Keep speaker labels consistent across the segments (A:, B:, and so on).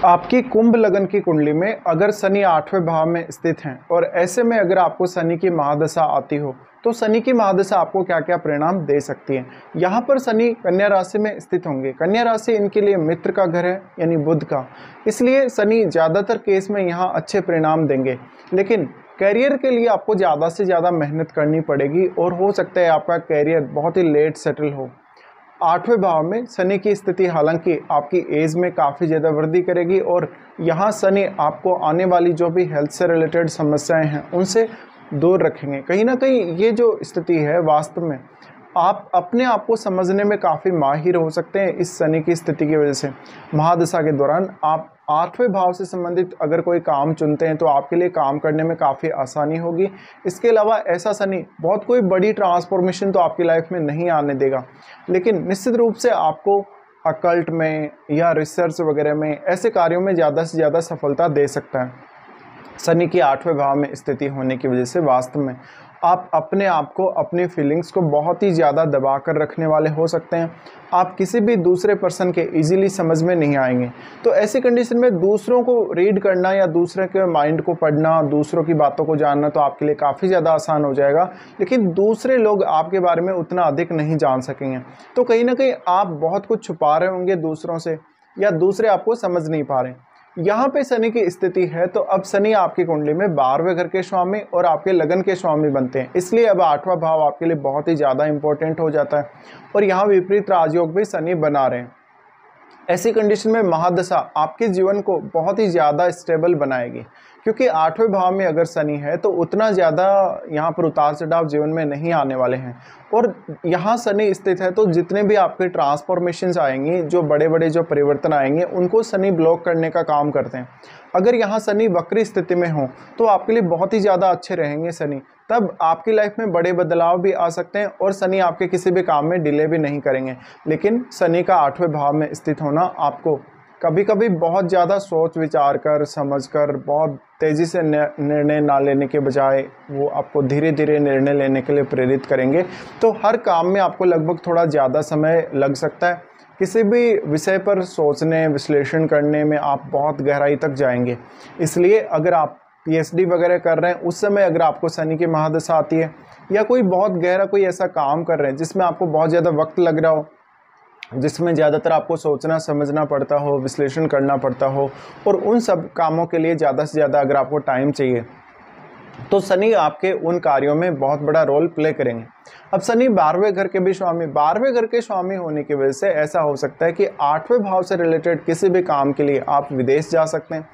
A: आपकी कुंभ लगन की कुंडली में अगर शनि 8वें भाव में स्थित हैं और ऐसे में अगर आपको शनि की महादशा आती हो तो शनि की महादशा आपको क्या क्या परिणाम दे सकती है। यहाँ पर शनि कन्या राशि में स्थित होंगे। कन्या राशि इनके लिए मित्र का घर है यानी बुध का, इसलिए शनि ज़्यादातर केस में यहाँ अच्छे परिणाम देंगे। लेकिन कैरियर के लिए आपको ज़्यादा से ज़्यादा मेहनत करनी पड़ेगी और हो सकता है आपका कैरियर बहुत ही लेट सेटल हो। 8वें भाव में शनि की स्थिति हालांकि आपकी एज में काफ़ी ज़्यादा वृद्धि करेगी और यहाँ शनि आपको आने वाली जो भी हेल्थ से रिलेटेड समस्याएं हैं उनसे दूर रखेंगे। कहीं ना कहीं ये जो स्थिति है वास्तव में आप अपने आप को समझने में काफ़ी माहिर हो सकते हैं इस शनि की स्थिति की वजह से। महादशा के दौरान आप 8वें भाव से संबंधित अगर कोई काम चुनते हैं तो आपके लिए काम करने में काफ़ी आसानी होगी। इसके अलावा ऐसा शनि बहुत कोई बड़ी ट्रांसफॉर्मेशन तो आपकी लाइफ में नहीं आने देगा, लेकिन निश्चित रूप से आपको अकल्ट में या रिसर्च वगैरह में ऐसे कार्यों में ज़्यादा से ज़्यादा सफलता दे सकता है। शनि की 8वें भाव में स्थिति होने की वजह से वास्तव में आप अपने आप को, अपनी फीलिंग्स को बहुत ही ज़्यादा दबा कर रखने वाले हो सकते हैं। आप किसी भी दूसरे पर्सन के इजीली समझ में नहीं आएंगे। तो ऐसी कंडीशन में दूसरों को रीड करना या दूसरे के माइंड को पढ़ना, दूसरों की बातों को जानना तो आपके लिए काफ़ी ज़्यादा आसान हो जाएगा, लेकिन दूसरे लोग आपके बारे में उतना अधिक नहीं जान सकेंगे। तो कहीं ना कहीं आप बहुत कुछ छुपा रहे होंगे दूसरों से या दूसरे आपको समझ नहीं पा रहे। यहाँ पे शनि की स्थिति है तो अब शनि आपकी कुंडली में 12वें घर के स्वामी और आपके लगन के स्वामी बनते हैं, इसलिए अब 8वां भाव आपके लिए बहुत ही ज़्यादा इंपॉर्टेंट हो जाता है और यहाँ विपरीत राजयोग भी शनि बना रहे हैं। ऐसी कंडीशन में महादशा आपके जीवन को बहुत ही ज़्यादा स्टेबल बनाएगी, क्योंकि 8वें भाव में अगर शनि है तो उतना ज़्यादा यहाँ पर उतार चढ़ाव जीवन में नहीं आने वाले हैं। और यहाँ शनि स्थित है तो जितने भी आपके ट्रांसफॉर्मेशंस आएंगी, जो बड़े बड़े जो परिवर्तन आएंगे, उनको शनि ब्लॉक करने का काम करते हैं। अगर यहाँ शनि वक्री स्थिति में हो तो आपके लिए बहुत ही ज़्यादा अच्छे रहेंगे शनि, तब आपकी लाइफ में बड़े बदलाव भी आ सकते हैं और शनि आपके किसी भी काम में डिले भी नहीं करेंगे। लेकिन शनि का 8वें भाव में स्थित होना आपको कभी कभी बहुत ज़्यादा सोच विचार कर, समझ कर, बहुत तेज़ी से निर्णय ना लेने के बजाय वो आपको धीरे धीरे निर्णय लेने के लिए प्रेरित करेंगे। तो हर काम में आपको लगभग थोड़ा ज़्यादा समय लग सकता है। किसी भी विषय पर सोचने, विश्लेषण करने में आप बहुत गहराई तक जाएंगे। इसलिए अगर आप पीएचडी वगैरह कर रहे हैं उस समय अगर आपको शनि की महादशा आती है या कोई बहुत गहरा कोई ऐसा काम कर रहे हैं जिसमें आपको बहुत ज़्यादा वक्त लग रहा हो, जिसमें ज़्यादातर आपको सोचना समझना पड़ता हो, विश्लेषण करना पड़ता हो, और उन सब कामों के लिए ज़्यादा से ज़्यादा अगर आपको टाइम चाहिए तो शनि आपके उन कार्यों में बहुत बड़ा रोल प्ले करेंगे। अब शनि 12वें घर के भी स्वामी, 12वें घर के स्वामी होने की वजह से ऐसा हो सकता है कि 8वें भाव से रिलेटेड किसी भी काम के लिए आप विदेश जा सकते हैं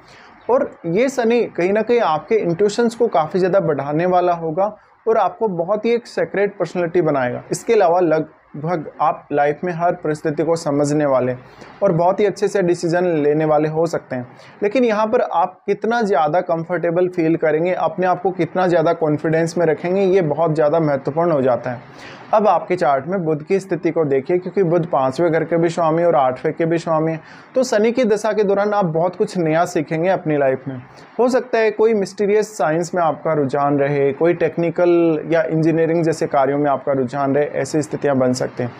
A: और ये शनि कहीं ना कहीं आपके इंट्यूशंस को काफ़ी ज़्यादा बढ़ाने वाला होगा और आपको बहुत ही एक सेक्रेट पर्सनैलिटी बनाएगा। इसके अलावा लगभग आप लाइफ में हर परिस्थिति को समझने वाले और बहुत ही अच्छे से डिसीजन लेने वाले हो सकते हैं। लेकिन यहाँ पर आप कितना ज़्यादा कंफर्टेबल फील करेंगे, अपने आप को कितना ज़्यादा कॉन्फिडेंस में रखेंगे, ये बहुत ज़्यादा महत्वपूर्ण हो जाता है। अब आपके चार्ट में बुध की स्थिति को देखिए, क्योंकि बुध 5वें घर के भी स्वामी और 8वें के भी स्वामी हैं। तो शनि की दशा के दौरान आप बहुत कुछ नया सीखेंगे अपनी लाइफ में। हो सकता है कोई मिस्टीरियस साइंस में आपका रुझान रहे, कोई टेक्निकल या इंजीनियरिंग जैसे कार्यों में आपका रुझान रहे, ऐसी स्थितियां बन सकते हैं।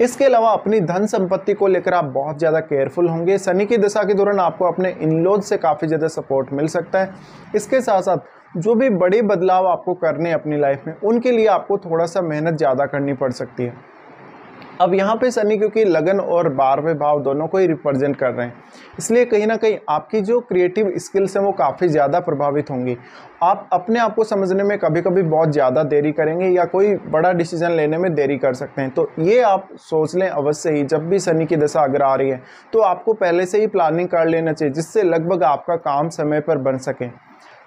A: इसके अलावा अपनी धन संपत्ति को लेकर आप बहुत ज़्यादा केयरफुल होंगे। शनि की दशा के दौरान आपको अपने इन-लॉज से काफ़ी ज़्यादा सपोर्ट मिल सकता है। इसके साथ साथ जो भी बड़े बदलाव आपको करने हैं अपनी लाइफ में, उनके लिए आपको थोड़ा सा मेहनत ज़्यादा करनी पड़ सकती है। अब यहाँ पे शनि क्योंकि लगन और 12वें भाव दोनों को ही रिप्रेजेंट कर रहे हैं, इसलिए कहीं ना कहीं आपकी जो क्रिएटिव स्किल्स हैं वो काफ़ी ज़्यादा प्रभावित होंगी। आप अपने आप को समझने में कभी कभी बहुत ज़्यादा देरी करेंगे या कोई बड़ा डिसीजन लेने में देरी कर सकते हैं। तो ये आप सोच लें अवश्य ही, जब भी शनि की दशा अगर आ रही है तो आपको पहले से ही प्लानिंग कर लेना चाहिए, जिससे लगभग आपका काम समय पर बन सके।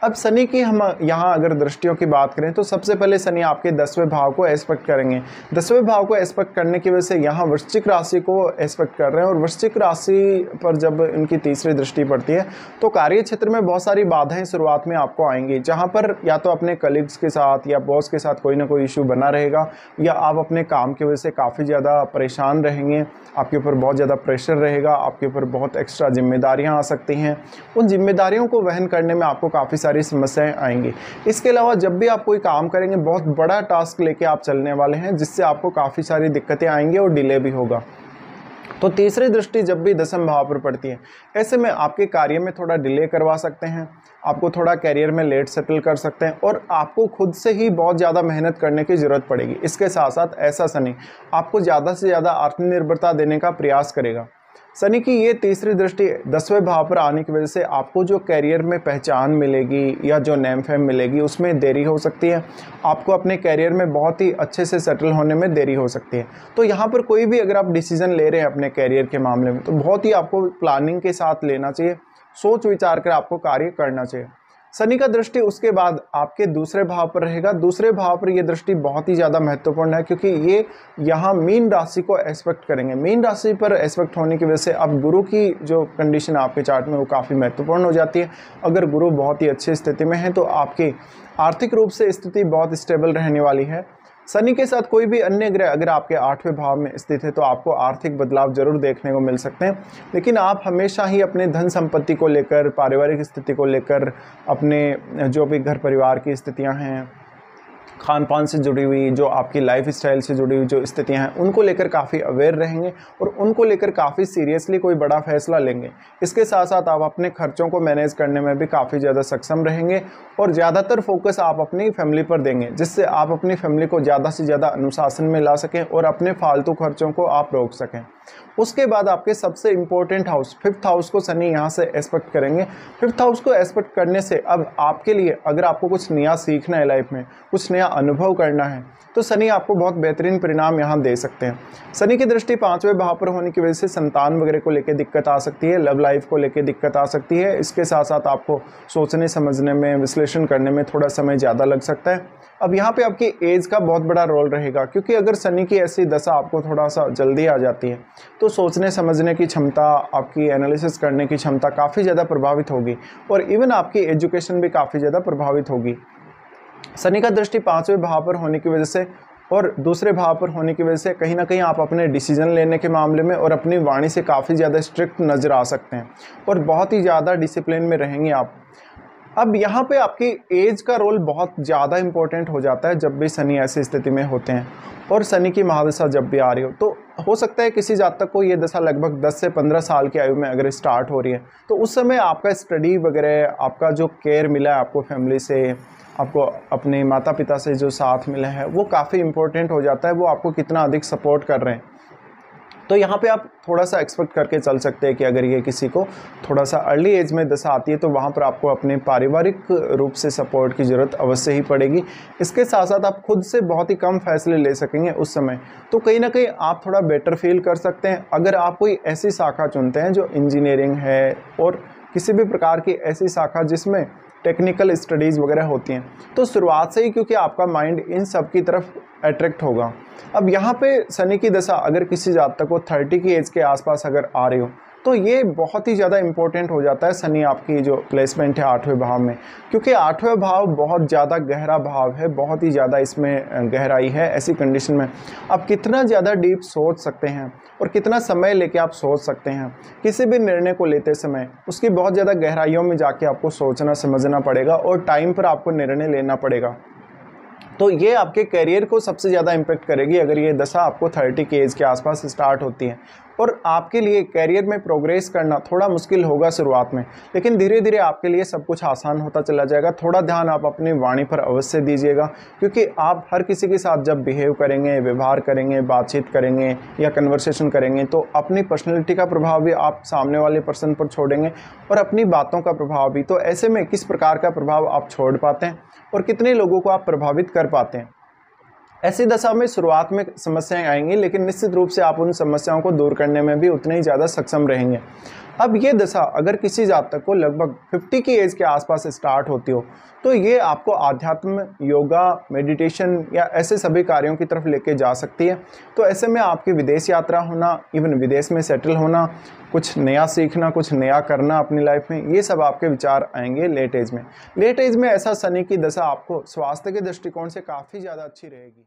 A: अब शनि की हम यहाँ अगर दृष्टियों की बात करें तो सबसे पहले शनि आपके 10वें भाव को एस्पेक्ट करेंगे। 10वें भाव को एस्पेक्ट करने की वजह से यहाँ वृश्चिक राशि को एस्पेक्ट कर रहे हैं और वृश्चिक राशि पर जब इनकी तीसरी दृष्टि पड़ती है तो कार्य क्षेत्र में बहुत सारी बाधाएं शुरुआत में आपको आएंगी, जहाँ पर या तो अपने कलीग्स के साथ या बॉस के साथ कोई ना कोई इशू बना रहेगा या आप अपने काम की वजह से काफ़ी ज़्यादा परेशान रहेंगे, आपके ऊपर बहुत ज़्यादा प्रेशर रहेगा, आपके ऊपर बहुत एक्स्ट्रा जिम्मेदारियाँ आ सकती हैं। उन जिम्मेदारियों को वहन करने में आपको काफ़ी सारी समस्याएं आएंगी। इसके अलावा जब भी आप कोई काम करेंगे बहुत बड़ा टास्क लेके आप चलने वाले हैं, जिससे आपको काफ़ी सारी दिक्कतें आएंगी और डिले भी होगा। तो तीसरी दृष्टि जब भी दसम भाव पर पड़ती है, ऐसे में आपके कार्य में थोड़ा डिले करवा सकते हैं, आपको थोड़ा करियर में लेट सेटल कर सकते हैं और आपको खुद से ही बहुत ज़्यादा मेहनत करने की ज़रूरत पड़ेगी। इसके साथ साथ ऐसा शनि आपको ज़्यादा से ज़्यादा आत्मनिर्भरता देने का प्रयास करेगा। शनि की ये तीसरी दृष्टि 10वें भाव पर आने की वजह से आपको जो करियर में पहचान मिलेगी या जो नेम फेम मिलेगी उसमें देरी हो सकती है, आपको अपने करियर में बहुत ही अच्छे से सेटल होने में देरी हो सकती है। तो यहाँ पर कोई भी अगर आप डिसीजन ले रहे हैं अपने करियर के मामले में तो बहुत ही आपको प्लानिंग के साथ लेना चाहिए, सोच विचार कर आपको कार्य करना चाहिए। शनि का दृष्टि उसके बाद आपके दूसरे भाव पर रहेगा। दूसरे भाव पर यह दृष्टि बहुत ही ज़्यादा महत्वपूर्ण है क्योंकि ये यहाँ मीन राशि को एस्पेक्ट करेंगे। मीन राशि पर एस्पेक्ट होने की वजह से अब गुरु की जो कंडीशन आपके चार्ट में वो काफ़ी महत्वपूर्ण हो जाती है। अगर गुरु बहुत ही अच्छी स्थिति में है तो आपकी आर्थिक रूप से स्थिति बहुत स्टेबल रहने वाली है। शनि के साथ कोई भी अन्य ग्रह अगर आपके 8वें भाव में स्थित है तो आपको आर्थिक बदलाव जरूर देखने को मिल सकते हैं, लेकिन आप हमेशा ही अपने धन संपत्ति को लेकर, पारिवारिक स्थिति को लेकर, अपने जो भी घर परिवार की स्थितियां हैं, खान पान से जुड़ी हुई, जो आपकी लाइफ स्टाइल से जुड़ी हुई जो स्थितियां हैं उनको लेकर काफ़ी अवेयर रहेंगे और उनको लेकर काफ़ी सीरियसली कोई बड़ा फैसला लेंगे। इसके साथ साथ आप अपने खर्चों को मैनेज करने में भी काफ़ी ज़्यादा सक्षम रहेंगे और ज़्यादातर फोकस आप अपनी फैमिली पर देंगे, जिससे आप अपनी फैमिली को ज़्यादा से ज़्यादा अनुशासन में ला सकें और अपने फालतू खर्चों को आप रोक सकें। उसके बाद आपके सबसे इंपॉर्टेंट हाउस 5th हाउस को शनि यहाँ से एस्पेक्ट करेंगे। 5th हाउस को एस्पेक्ट करने से अब आपके लिए अगर आपको कुछ नया सीखना है, लाइफ में कुछ नया अनुभव करना है, तो शनि आपको बहुत बेहतरीन परिणाम यहाँ दे सकते हैं। शनि की दृष्टि 5वें भाव पर होने की वजह से संतान वगैरह को लेकर दिक्कत आ सकती है, लव लाइफ को लेकर दिक्कत आ सकती है। इसके साथ साथ आपको सोचने समझने में, विश्लेषण करने में थोड़ा समय ज़्यादा लग सकता है। अब यहाँ पे आपकी एज का बहुत बड़ा रोल रहेगा क्योंकि अगर शनि की ऐसी दशा आपको थोड़ा सा जल्दी आ जाती है तो सोचने समझने की क्षमता, आपकी एनालिसिस करने की क्षमता काफ़ी ज़्यादा प्रभावित होगी और इवन आपकी एजुकेशन भी काफ़ी ज़्यादा प्रभावित होगी। शनि का दृष्टि 5वें भाव पर होने की वजह से और दूसरे भाव पर होने की वजह से कहीं ना कहीं आप अपने डिसीजन लेने के मामले में और अपनी वाणी से काफ़ी ज़्यादा स्ट्रिक्ट नज़र आ सकते हैं और बहुत ही ज़्यादा डिसिप्लिन में रहेंगे आप। अब यहाँ पे आपकी एज का रोल बहुत ज़्यादा इंपॉर्टेंट हो जाता है जब भी शनि ऐसी स्थिति में होते हैं और शनि की महादशा जब भी आ रही हो। तो हो सकता है किसी जातक को ये दशा लगभग 10 से 15 साल की आयु में अगर स्टार्ट हो रही है तो उस समय आपका स्टडी वगैरह, आपका जो केयर मिला है आपको फैमिली से, आपको अपने माता पिता से जो साथ मिला है वो काफ़ी इंपॉर्टेंट हो जाता है। वो आपको कितना अधिक सपोर्ट कर रहे हैं, तो यहाँ पे आप थोड़ा सा एक्सपेक्ट करके चल सकते हैं कि अगर ये किसी को थोड़ा सा अर्ली एज में दशा आती है तो वहाँ पर आपको अपने पारिवारिक रूप से सपोर्ट की ज़रूरत अवश्य ही पड़ेगी। इसके साथ साथ आप खुद से बहुत ही कम फैसले ले सकेंगे उस समय, तो कहीं ना कहीं आप थोड़ा बेटर फील कर सकते हैं। अगर आप कोई ऐसी शाखा चुनते हैं जो इंजीनियरिंग है और किसी भी प्रकार की ऐसी शाखा जिसमें टेक्निकल स्टडीज़ वगैरह होती हैं, तो शुरुआत से ही क्योंकि आपका माइंड इन सब की तरफ अट्रैक्ट होगा। अब यहाँ पे शनि की दशा अगर किसी जातक को 30 की एज के आसपास अगर आ रही हो तो ये बहुत ही ज़्यादा इंपॉर्टेंट हो जाता है शनि आपकी जो प्लेसमेंट है 8वें भाव में, क्योंकि 8वां भाव बहुत ज़्यादा गहरा भाव है, बहुत ही ज़्यादा इसमें गहराई है। ऐसी कंडीशन में आप कितना ज़्यादा डीप सोच सकते हैं और कितना समय लेके आप सोच सकते हैं किसी भी निर्णय को लेते समय, उसकी बहुत ज़्यादा गहराइयों में जाके आपको सोचना समझना पड़ेगा और टाइम पर आपको निर्णय लेना पड़ेगा। तो ये आपके करियर को सबसे ज़्यादा इम्पेक्ट करेगी अगर ये दशा आपको 30 की एज के आसपास स्टार्ट होती है। और आपके लिए करियर में प्रोग्रेस करना थोड़ा मुश्किल होगा शुरुआत में, लेकिन धीरे धीरे आपके लिए सब कुछ आसान होता चला जाएगा। थोड़ा ध्यान आप अपनी वाणी पर अवश्य दीजिएगा, क्योंकि आप हर किसी के साथ जब बिहेव करेंगे, व्यवहार करेंगे, बातचीत करेंगे या कन्वर्सेशन करेंगे तो अपनी पर्सनैलिटी का प्रभाव भी आप सामने वाले पर्सन पर छोड़ेंगे और अपनी बातों का प्रभाव भी। तो ऐसे में किस प्रकार का प्रभाव आप छोड़ पाते हैं और कितने लोगों को आप प्रभावित कर पाते हैं। ऐसी दशा में शुरुआत में समस्याएं आएंगी, लेकिन निश्चित रूप से आप उन समस्याओं को दूर करने में भी उतने ही ज़्यादा सक्षम रहेंगे। अब ये दशा अगर किसी जातक को लगभग 50 की एज के आसपास स्टार्ट होती हो तो ये आपको आध्यात्म, योगा, मेडिटेशन या ऐसे सभी कार्यों की तरफ लेके जा सकती है। तो ऐसे में आपकी विदेश यात्रा होना, इवन विदेश में सेटल होना, कुछ नया सीखना, कुछ नया करना अपनी लाइफ में, ये सब आपके विचार आएंगे लेट एज में। लेट एज में ऐसा शनि की दशा आपको स्वास्थ्य के दृष्टिकोण से काफ़ी ज़्यादा अच्छी रहेगी।